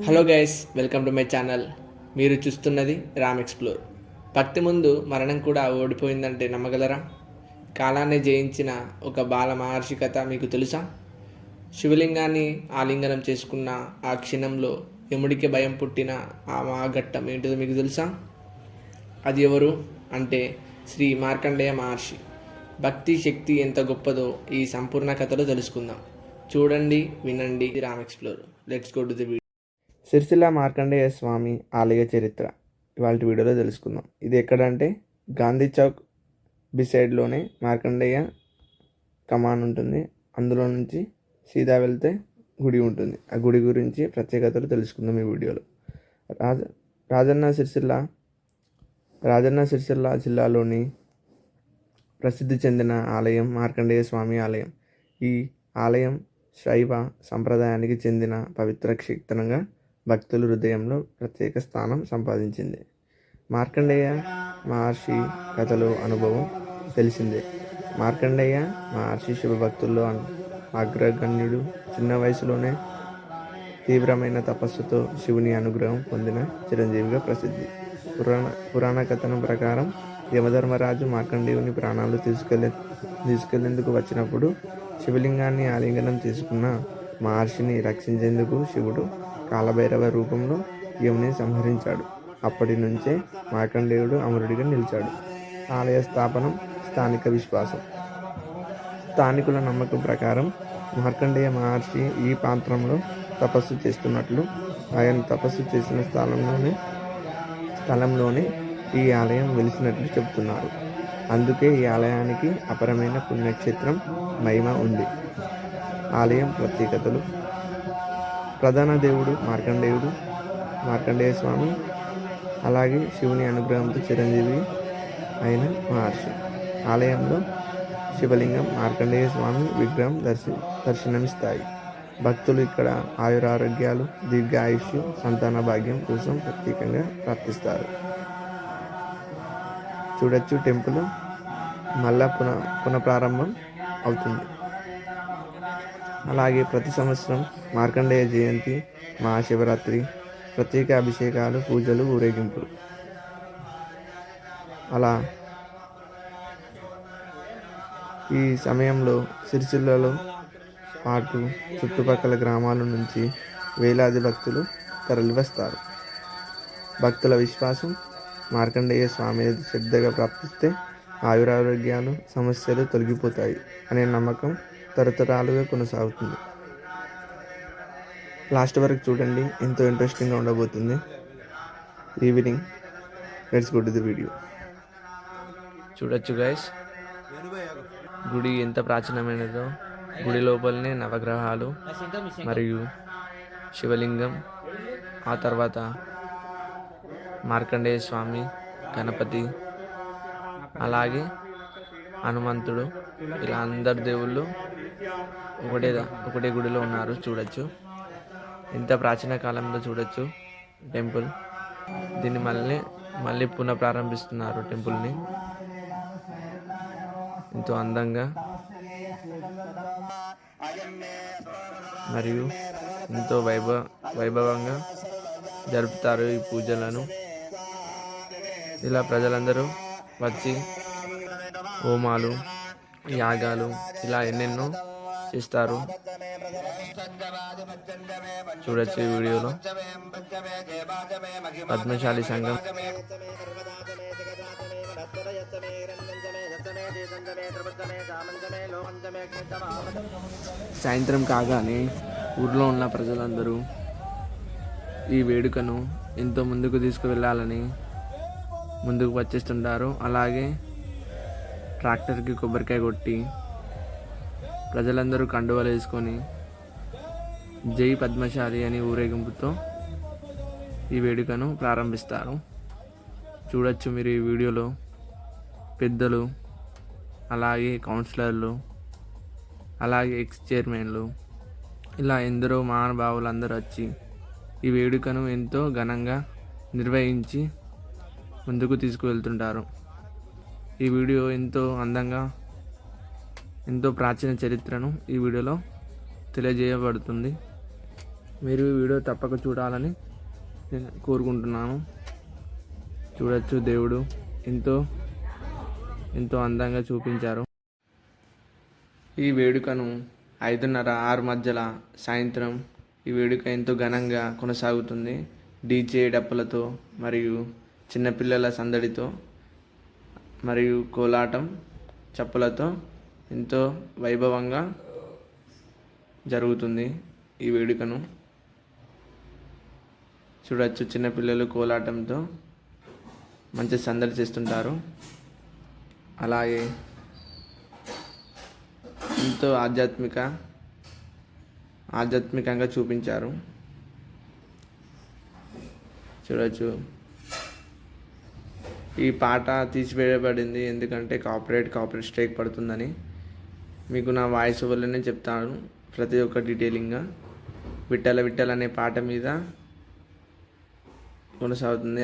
Hello guys, welcome to my channel. మీరు చూస్తున్నది Ram explore. భక్తి ముందు మరణం కూడా ఓడిపోయిందంటే నమ్మగలరా? కాలాన్ని జయించిన ఒక బాల మహర్షి కథ మీకు తెలుసా? శివలింగాన్ని ఆలింగనం చేసుకున్న ఆ క్షణంలో యముడికి భయం పుట్టిన ఆ మహాఘట్టం ఏంటిదో మీకు తెలుసా? అది ఎవరు అంటే శ్రీ మార్కండేయ మహర్షి. భక్తి శక్తి ఎంత గొప్పదో ఈ సంపూర్ణ కథలో తెలుసుకుందాం. చూడండి, వినండి Ram explore. Let's go to the video. Sircilla Markandeya Swamy ఆలయ చరిత్ర ఇవాళ వీడియోలో తెలుసుకుందాం. ఇది ఎక్కడంటే గాంధీ చౌక్ బిసైడ్లోనే మార్కండేయ కమాన్ ఉంటుంది. అందులో నుంచి సీదా వెళ్తే గుడి ఉంటుంది. ఆ గుడి గురించి ప్రత్యేకతలు తెలుసుకుందాం ఈ వీడియోలో. రాజన్న సిరిసిల్ల జిల్లాలోని ప్రసిద్ధి చెందిన ఆలయం మార్కండేయ స్వామి ఆలయం. ఈ ఆలయం శైవ సంప్రదాయానికి చెందిన పవిత్ర క్షేత్రంగా భక్తుల హృదయంలో ప్రత్యేక స్థానం సంపాదించింది. మార్కండేయ మహర్షి కథలో అనుభవం తెలిసిందే. మార్కండేయ మహర్షి శివభక్తుల్లో అగ్రగణ్యుడు. చిన్న వయసులోనే తీవ్రమైన తపస్సుతో శివుని అనుగ్రహం పొందిన చిరంజీవిగా ప్రసిద్ధి. పురాణ కథనం ప్రకారం యమధర్మరాజు మార్కండేయుని ప్రాణాలు తీసుకెళ్లేందుకు వచ్చినప్పుడు శివలింగాన్ని ఆలింగనం చేసుకున్న మహర్షిని రక్షించేందుకు శివుడు కాలభైరవ రూపంలో యముని సంహరించాడు. అప్పటి నుంచే మార్కండేయుడు అమరుడిగా నిలిచాడు. ఆలయ స్థాపనం స్థానిక విశ్వాసం. స్థానికుల నమ్మకం ప్రకారం మార్కండేయ మహర్షి ఈ ప్రాంతంలో తపస్సు చేస్తున్నట్లు, ఆయన తపస్సు చేసిన స్థలంలోనే ఈ ఆలయం వెలిసినట్లు చెబుతున్నారు. అందుకే ఈ ఆలయానికి అపరమైన పుణ్యక్షేత్రం మహిమ ఉంది. ఆలయం ప్రత్యేకతలు. ప్రధాన దేవుడు మార్కండేయ స్వామి, అలాగే శివుని అనుగ్రహంతో చిరంజీవి అయిన మహర్షి. ఆలయంలో శివలింగం, మార్కండేయ స్వామి విగ్రహం దర్శనమిస్తాయి. భక్తులు ఇక్కడ ఆయురారోగ్యాలు, దీర్ఘాయుష్యు, సంతాన భాగ్యం కోసం ప్రత్యేకంగా ప్రార్థిస్తారు. చూడొచ్చు, టెంపుల్ మళ్ళా పునఃప్రారంభం అవుతుంది. అలాగే ప్రతి సంవత్సరం మార్కండేయ జయంతి, మహాశివరాత్రి, ప్రత్యేక అభిషేకాలు, పూజలు, ఊరేగింపులు. అలా ఈ సమయంలో సిరిసిల్లలో పాటు చుట్టుపక్కల గ్రామాల నుంచి వేలాది భక్తులు తరలివస్తారు. భక్తుల విశ్వాసం, మార్కండేయ స్వామి శ్రద్ధగా ప్రార్థిస్తే ఆయురారోగ్యాలు, సమస్యలు తొలగిపోతాయి అనే నమ్మకం తరతరాలుగా కొనసాగుతుంది. లాస్ట్ వరకు చూడండి, ఎంతో ఇంట్రెస్టింగ్గా ఉండబోతుంది. Evening let's go to the video. చూడొచ్చు గైస్, గుడి ఎంత ప్రాచీనమైనదో. గుడి లోపలనే నవగ్రహాలు మరియు శివలింగం, ఆ తర్వాత మార్కండేయ స్వామి, గణపతి, అలాగే హనుమంతుడు, ఇలా అందరు దేవుళ్ళు ఒకటే గుడిలో ఉన్నారు. చూడొచ్చు, ఎంత ప్రాచీన కాలంలో చూడొచ్చు టెంపుల్. దీన్ని మళ్ళీ పునఃప్రారంభిస్తున్నారు టెంపుల్ని. ఎంతో అందంగా మరియు ఎంతో వైభవంగా జరుపుతారు ఈ పూజలను. ఇలా ప్రజలందరూ వచ్చి హోమాలు, యాగాలు, ఇలా ఎన్నెన్నో చేస్తారు. చూడొచ్చు ఈ వీడియోలో. పద్మశాలి సంఘం. సాయంత్రం కాగానే ఊర్లో ఉన్న ప్రజలందరూ ఈ వేడుకను ఎంతో ముందుకు తీసుకువెళ్ళాలని ముందుకు వచ్చేస్తుంటారు. అలాగే ట్రాక్టర్కి కొబ్బరికాయ కొట్టి ప్రజలందరూ కండువలు వేసుకొని జై పద్మశాలి అని ఊరేగింపుతో ఈ వేడుకను ప్రారంభిస్తారు. చూడొచ్చు మీరు ఈ వీడియోలో. పెద్దలు, అలాగే కౌన్సిలర్లు, అలాగే ఎక్స్ చైర్మన్లు, ఇలా ఎందరో మహానుభావులు అందరూ వచ్చి ఈ వేడుకను ఎంతో ఘనంగా నిర్వహించి ముందుకు తీసుకువెళ్తుంటారు. ఈ వీడియో ఎంతో అందంగా, ఎంతో ప్రాచీన చరిత్రను ఈ వీడియోలో తెలియజేయబడుతుంది. మీరు ఈ వీడియో తప్పక చూడాలని నేను కోరుకుంటున్నాను. చూడొచ్చు, దేవుడు ఎంతో ఎంతో అందంగా చూపించారు. ఈ వేడుకను 5:30-6 మధ్యలో సాయంత్రం ఈ వేడుక ఎంతో ఘనంగా కొనసాగుతుంది. డీజే డప్పులతో మరియు చిన్నపిల్లల సందడితో మరియు కోలాటం చప్పులతో ఎంతో వైభవంగా జరుగుతుంది ఈ వేడుకను. చూడవచ్చు, చిన్నపిల్లలు కోలాటంతో మంచి సందడి చేస్తుంటారు. అలాగే ఎంతో ఆధ్యాత్మికంగా చూపించారు. చూడవచ్చు, ఈ పాట తీసివేయబడింది ఎందుకంటే కాపీరైట్ స్ట్రైక్ పడుతుందని. మీకు నా వాయిస్ వల్లనే చెప్తాను ప్రతి ఒక్క డీటెయిలింగ్గా. విట్టల విట్టల అనే పాట మీద కొనసాగుతుంది.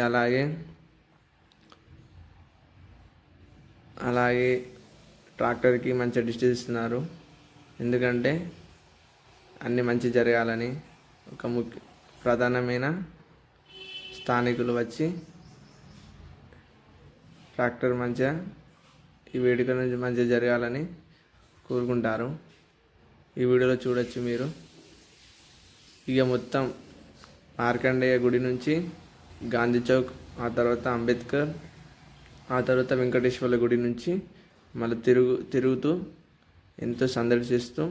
అలాగే ట్రాక్టర్కి మంచి డిస్టెన్స్ ఇస్తున్నారు ఎందుకంటే అన్నీ మంచి జరగాలని. ఒక ప్రధానమైన స్థానికులు వచ్చి ట్రాక్టర్ మంచిగా ఈ వేడుక నుంచి మంచిగా జరగాలని కోరుకుంటారు. ఈ వీడియోలో చూడొచ్చు మీరు. ఇక మొత్తం మార్కండేయ గుడి నుంచి గాంధీ చౌక్, ఆ తర్వాత అంబేద్కర్, ఆ తర్వాత వెంకటేశ్వర్ల గుడి నుంచి మళ్ళీ తిరుగుతూ ఎంతో సందడి చేస్తూ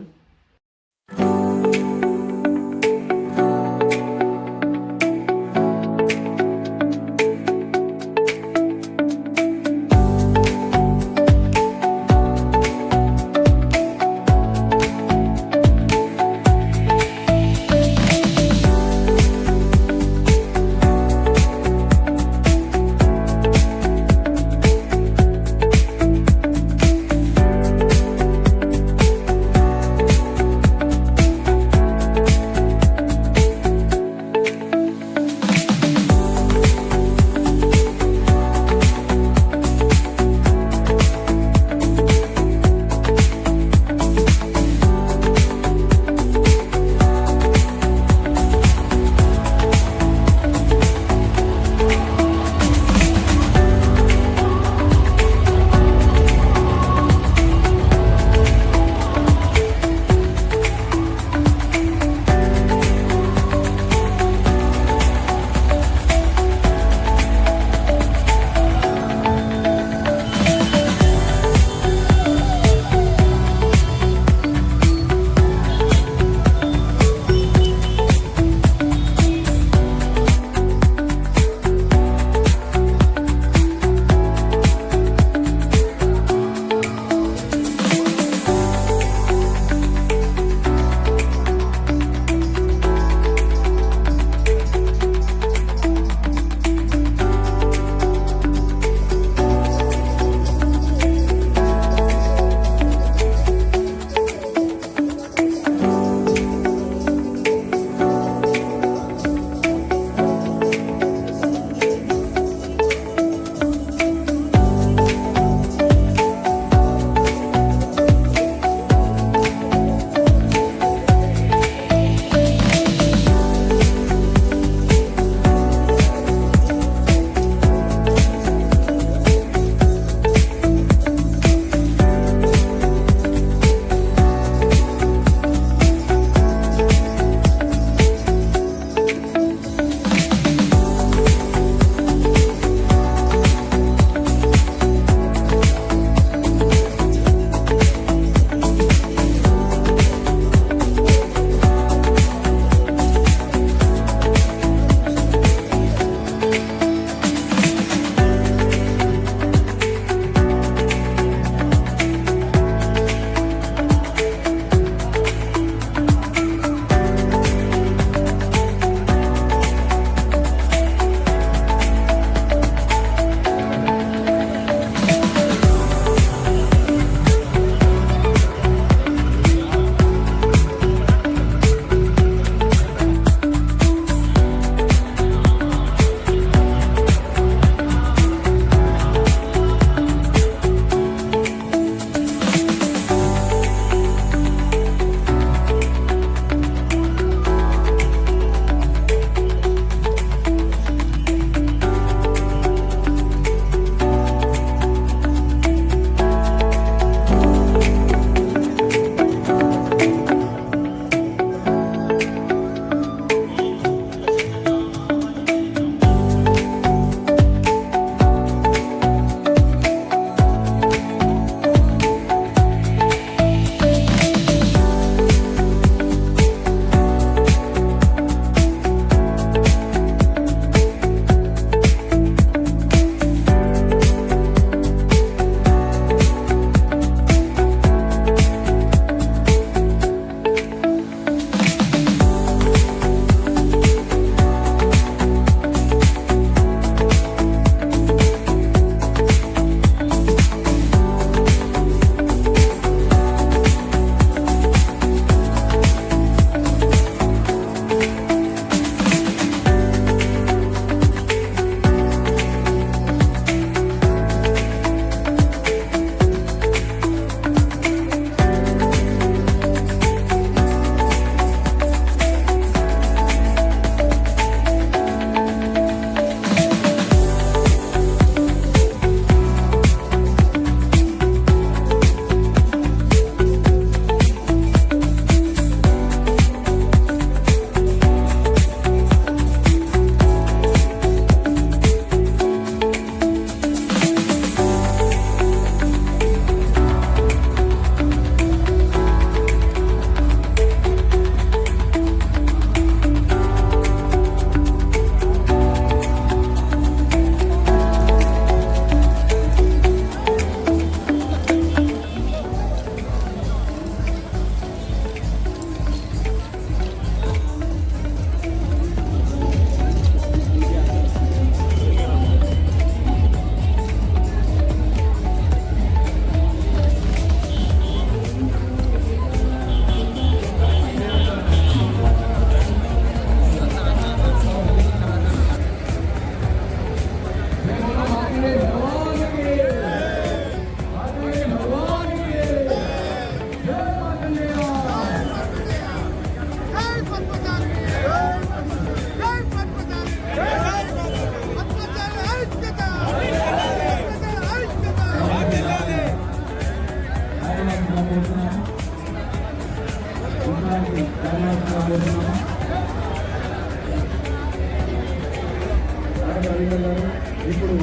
రవీంద్ర గారు. ఇప్పుడు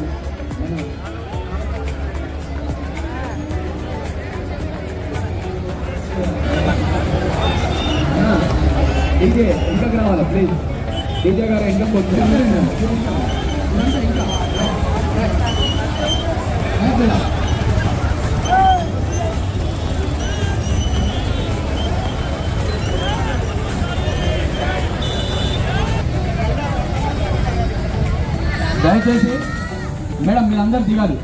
మన డీజే ఇంకా రావాలా ప్లీజ్. డీజే గారు ఇంకా కొంచెం దయచేసి మేడం మీరందరూ దిగాలి.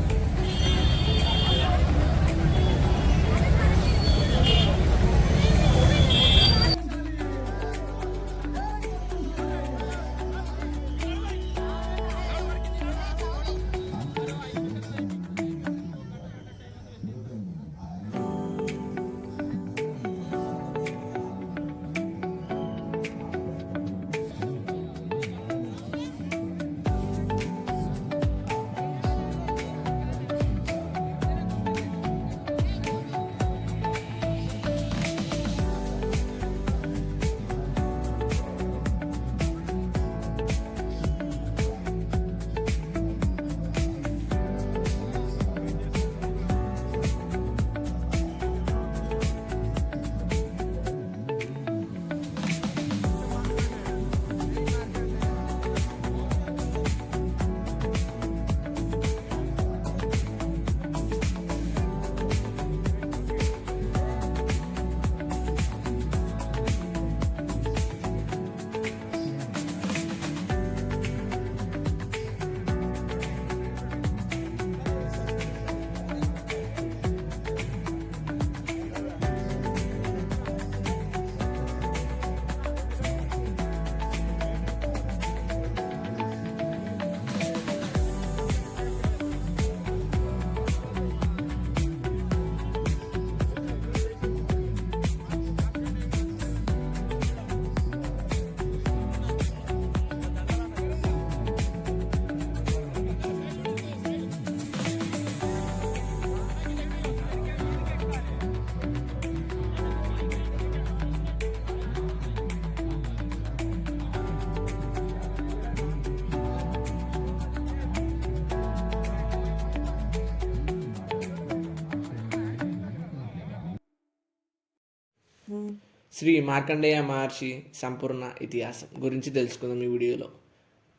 శ్రీ మార్కండేయ మహర్షి సంపూర్ణ ఇతిహాసం గురించి తెలుసుకుందాం ఈ వీడియోలో.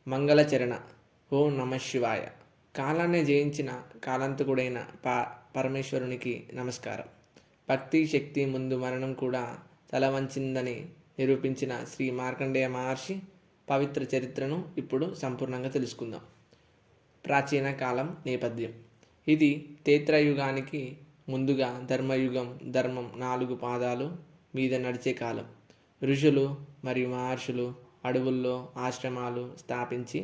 మంగళచరణ. ఓం నమ శివాయ. కాలాన్ని జయించిన కాలాంతకుడైన పరమేశ్వరునికి నమస్కారం. భక్తి శక్తి ముందు మరణం కూడా తల వంచిందని నిరూపించిన శ్రీ మార్కండేయ మహర్షి పవిత్ర చరిత్రను ఇప్పుడు సంపూర్ణంగా తెలుసుకుందాం. ప్రాచీన కాలం నేపథ్యం. ఇది త్రేతాయుగానికి ముందుగా ధర్మయుగం. ధర్మం 4 పాదాలు మీద నడిచే కాలం. ఋషులు మరియు మహర్షులు అడవుల్లో ఆశ్రమాలు స్థాపించి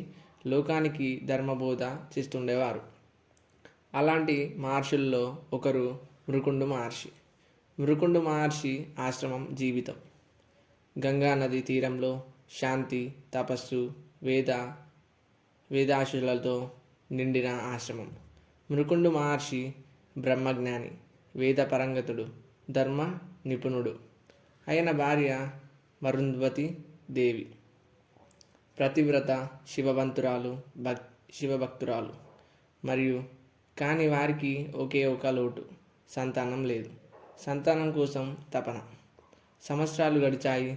లోకానికి ధర్మబోధ చేస్తుండేవారు. అలాంటి మహర్షుల్లో ఒకరు మృకుండు మహర్షి. మృకుండు మహర్షి ఆశ్రమం జీవితం. గంగా నది తీరంలో శాంతి, తపస్సు, వేదాశులతో నిండిన ఆశ్రమం. మృకుండు మహర్షి బ్రహ్మజ్ఞాని, వేద పరంగతుడు, ధర్మ నిపుణుడు. ఆయన భార్య మరుంధ్వతి దేవి ప్రతివ్రత, శివభక్తురాలు. మరియు కానీ వారికి ఒకే ఒక లోటు, సంతానం లేదు. సంతానం కోసం తపన. సంవత్సరాలు గడిచాయి.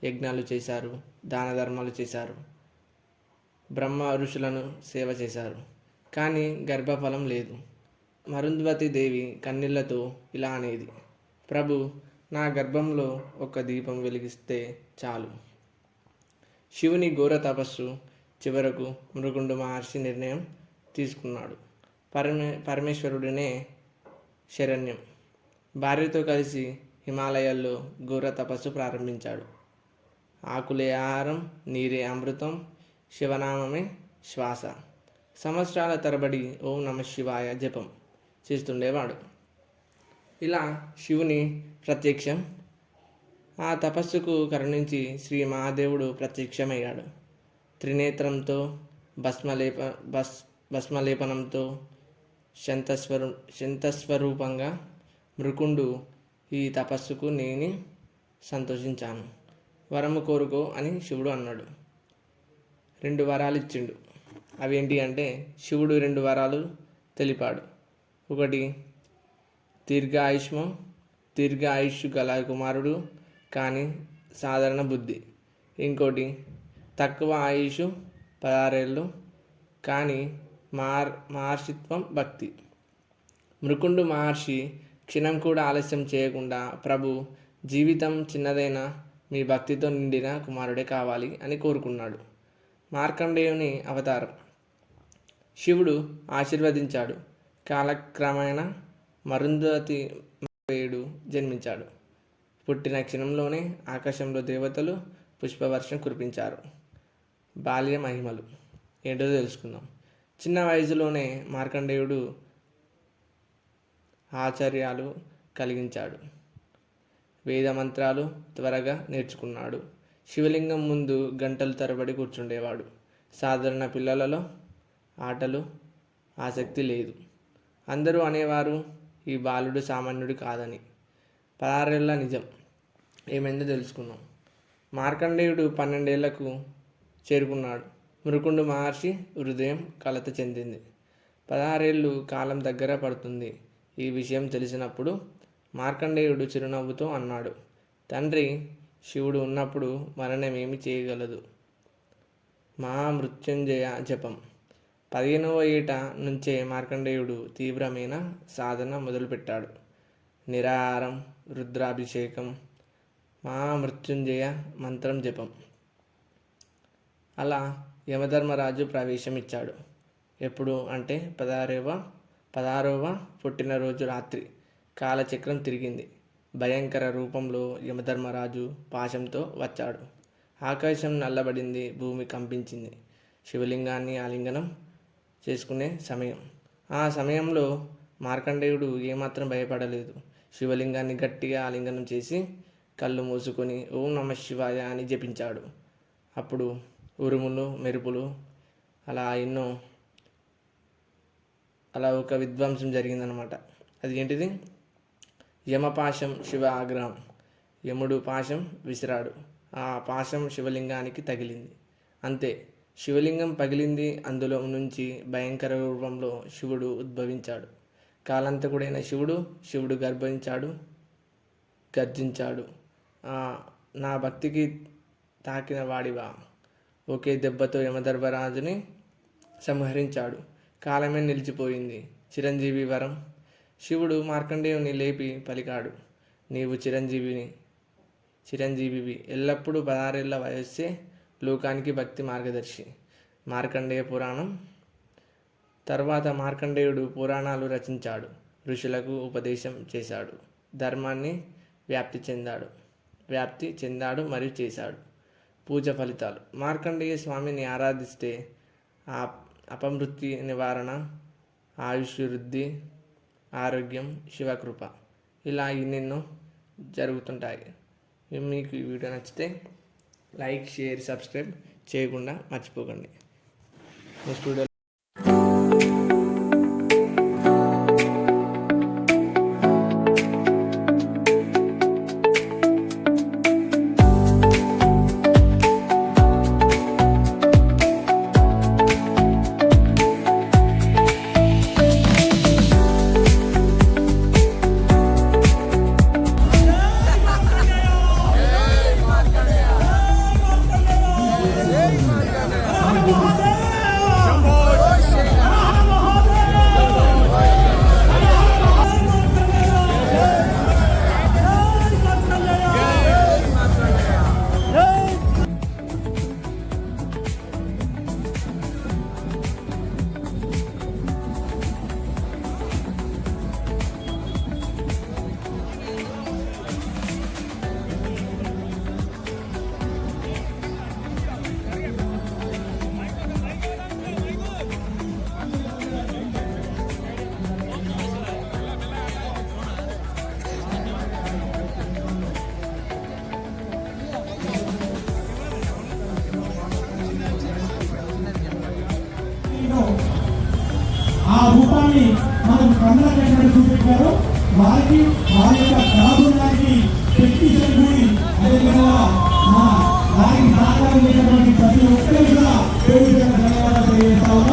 యజ్ఞాలు చేశారు, దాన ధర్మాలు చేశారు, బ్రహ్మ ఋషులను సేవ చేశారు. కానీ గర్భఫలం లేదు. మరుంధ్వతి దేవి కన్నీళ్లతో ఇలా అనేది, ప్రభు, నా గర్భంలో ఒక దీపం వెలిగిస్తే చాలు. శివుని ఘోర తపస్సు చివరకు మృకుండు మహర్షి నిర్ణయం తీసుకున్నాడు. పరమేశ్వరుడినే శరణ్యం. భార్యతో కలిసి హిమాలయాల్లో ఘోర తపస్సు ప్రారంభించాడు. ఆకులే ఆహారం, నీరే అమృతం, శివనామమే శ్వాస. సంవత్సరాల తరబడి ఓం నమ శివాయ జపం చేస్తుండేవాడు. ఇలా శివుని ప్రత్యక్షం. ఆ తపస్సుకు కరుణించి శ్రీ మహాదేవుడు ప్రత్యక్షమయ్యాడు. త్రినేత్రంతో, భస్మలేపనంతో, శంతస్వరూపంగా. మృకుండు, ఈ తపస్సుకు నేను సంతోషించాను. వరము కోరుకో అని శివుడు అన్నాడు. 2 వరాలు ఇచ్చిండు. అవి ఏంటి అంటే శివుడు 2 వరాలు తెలిపాడు. ఒకటి దీర్ఘాయుష్ గల కుమారుడు కానీ సాధారణ బుద్ధి. ఇంకోటి తక్కువ ఆయుష్ 16 ఏళ్ళు కానీ మహర్షిత్వం భక్తి. మృకుండు మహర్షి క్షణం కూడా ఆలస్యం చేయకుండా ప్రభు జీవితం చిన్నదైన మీ భక్తితో నిండిన కుమారుడే కావాలి అని కోరుకున్నాడు. మార్కండేయుని అవతారం. శివుడు ఆశీర్వదించాడు. కాలక్రమేణా మరుంధతి జన్మించాడు. పుట్టిన క్షణంలోనే ఆకాశంలో దేవతలు పుష్పవర్షం కురిపించారు. బాల్య మహిమలు ఏంటో తెలుసుకుందాం. చిన్న వయసులోనే మార్కండేయుడు ఆశ్చర్యాలు కలిగించాడు. వేద మంత్రాలు త్వరగా నేర్చుకున్నాడు. శివలింగం ముందు గంటలు తరబడి కూర్చుండేవాడు. సాధారణ పిల్లలలో ఆటలు ఆసక్తి లేదు. అందరూ అనేవారు ఈ బాలుడు సామాన్యుడు కాదని. 16 ఏళ్ల నిజం ఏమైందో తెలుసుకుందాం. మార్కండేయుడు 12 ఏళ్లకు చేరుకున్నాడు. మృకుండు మహర్షి హృదయం కలత చెందింది. 16 ఏళ్ళు కాలం దగ్గర పడుతుంది. ఈ విషయం తెలిసినప్పుడు మార్కండేయుడు చిరునవ్వుతో అన్నాడు, తండ్రి, శివుడు ఉన్నప్పుడు మరణం ఏమి చేయగలదు. మహామృత్యుంజయ జపం. 15వ ఏట నుంచే మార్కండేయుడు తీవ్రమైన సాధన మొదలుపెట్టాడు. నిరాహారం, రుద్రాభిషేకం, మహామృత్యుంజయ మంత్రం జపం. అలా యమధర్మరాజు ప్రవేశం ఇచ్చాడు. ఎప్పుడు అంటే 16వ పుట్టినరోజు రాత్రి కాలచక్రం తిరిగింది. భయంకర రూపంలో యమధర్మరాజు పాశంతో వచ్చాడు. ఆకాశం నల్లబడింది. భూమి కంపించింది. శివలింగాన్ని ఆలింగనం చేసుకునే సమయం. ఆ సమయంలో మార్కండేయుడు ఏమాత్రం భయపడలేదు. శివలింగాన్ని గట్టిగా ఆలింగనం చేసి కళ్ళు మూసుకొని ఓం నమః శివాయ అని జపించాడు. అప్పుడు ఉరుములు, మెరుపులు, అలా ఒక విధ్వంసం జరిగిందనమాట. అది ఏంటిది? యమపాశం శివ ఆగ్రహం. యముడు పాశం విసిరాడు. ఆ పాశం శివలింగానికి తగిలింది. అంతే, శివలింగం పగిలింది. అందులో నుంచి భయంకర రూపంలో శివుడు ఉద్భవించాడు. కాలాంతకుడైన శివుడు గర్జించాడు. నా భక్తికి తాకిన వాడివా. ఒకే దెబ్బతో యమధర్మరాజుని సంహరించాడు. కాలమే నిలిచిపోయింది. చిరంజీవి వరం. శివుడు మార్కండేయుని లేపి పలికాడు, నీవు చిరంజీవివి. ఎల్లప్పుడూ 16 ఏళ్ల వయస్సే లోకానికి భక్తి మార్గదర్శి. మార్కండేయ పురాణం. తర్వాత మార్కండేయుడు పురాణాలు రచించాడు. ఋషులకు ఉపదేశం చేశాడు. ధర్మాన్ని వ్యాప్తి చెందాడు మరియు చేశాడు. పూజ ఫలితాలు. మార్కండేయ స్వామిని ఆరాధిస్తే అపమృత్యు నివారణ, ఆయుష్ వృద్ధి, ఆరోగ్యం, శివకృప, ఇలా ఎన్నెన్నో జరుగుతుంటాయి. మీకు ఈ వీడియో నచ్చితే లైక్, షేర్, సబ్స్క్రైబ్ చేయకుండా మర్చిపోకండి. నెక్స్ట్ వీడియో ఆ రూపాన్ని మనం కళ్ళ కట్టడి చూపెట్టారు. వారి యొక్క ప్రాధాన్యానికి పెట్టి కూడి అదేవిధంగా వారికి సహకారం చేసినటువంటి ప్రతి ఒక్కరికి కూడా ధన్యవాదాలు తెలియజేస్తా ఉన్నాం.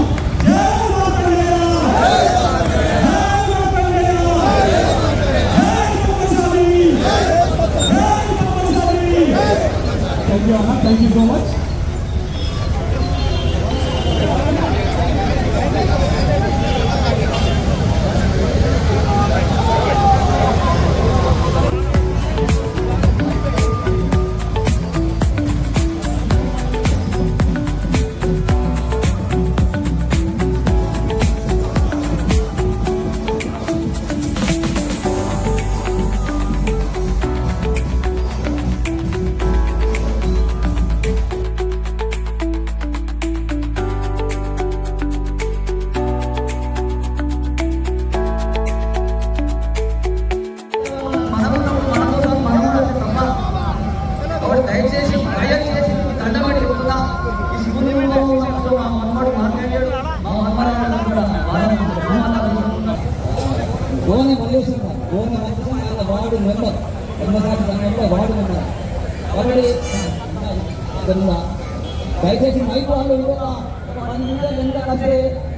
ఓన్ మొత్తం ఆయన వార్డు మెంబర్ ఎన్నోసారి సమయంలో వార్డు మెంబర్ కాబట్టి దయచేసి మైక్ వాళ్ళు ఇంకొక 10 నిమిషాలు ఎంత కంటే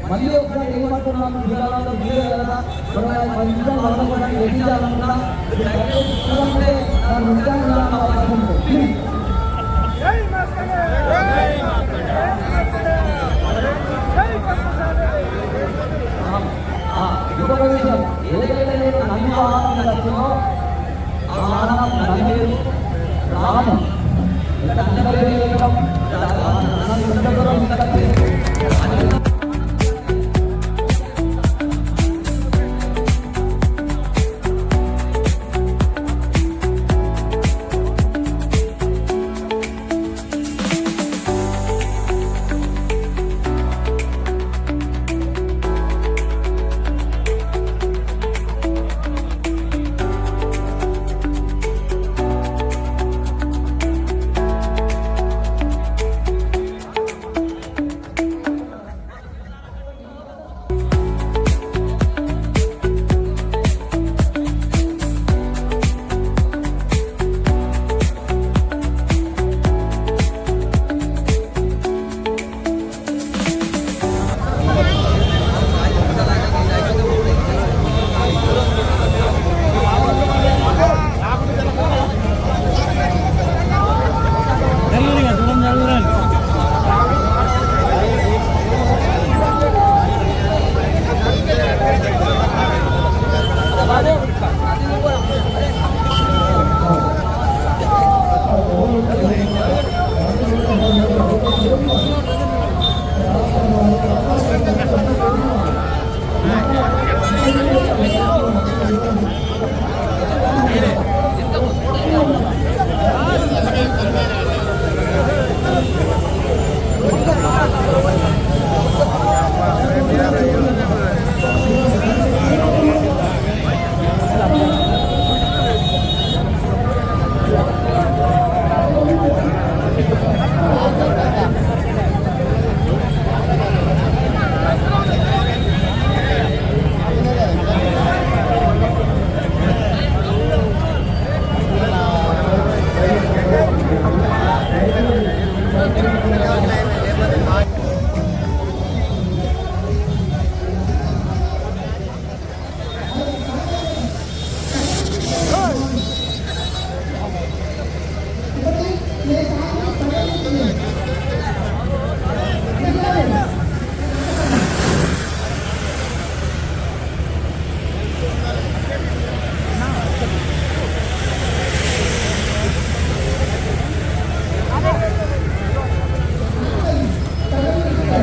మళ్ళీ ఒకసారి ఏమంటున్నాము జిల్లాలో మీరే కదా 10 నిమిషాలు వదలకుండా ఎదించాలనుకున్నా ఇంకొక విషయం ఏదైతే నేను నన్ను ఆహారం వచ్చినో ఆ ఆహారం నన్ను రాను అందరికీ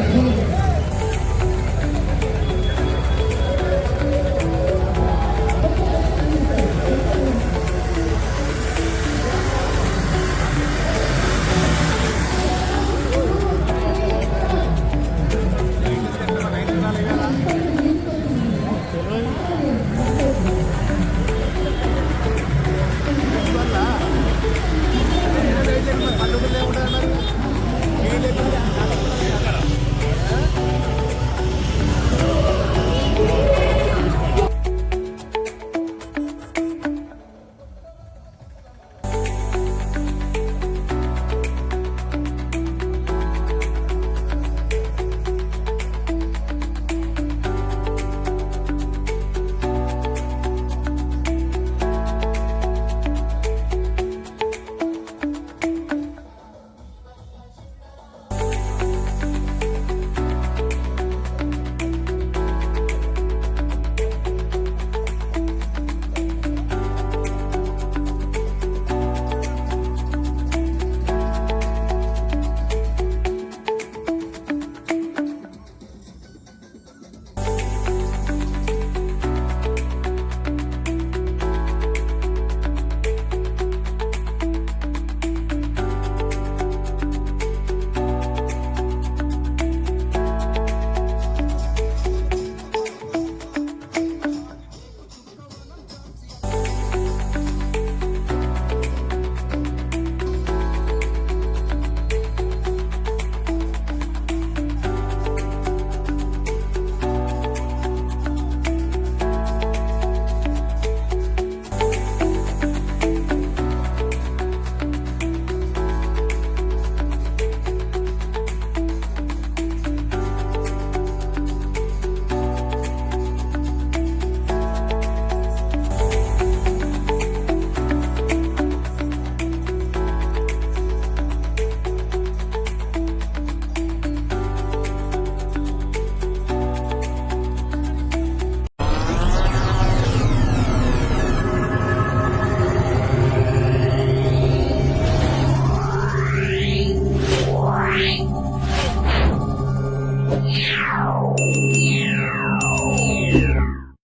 Thank you.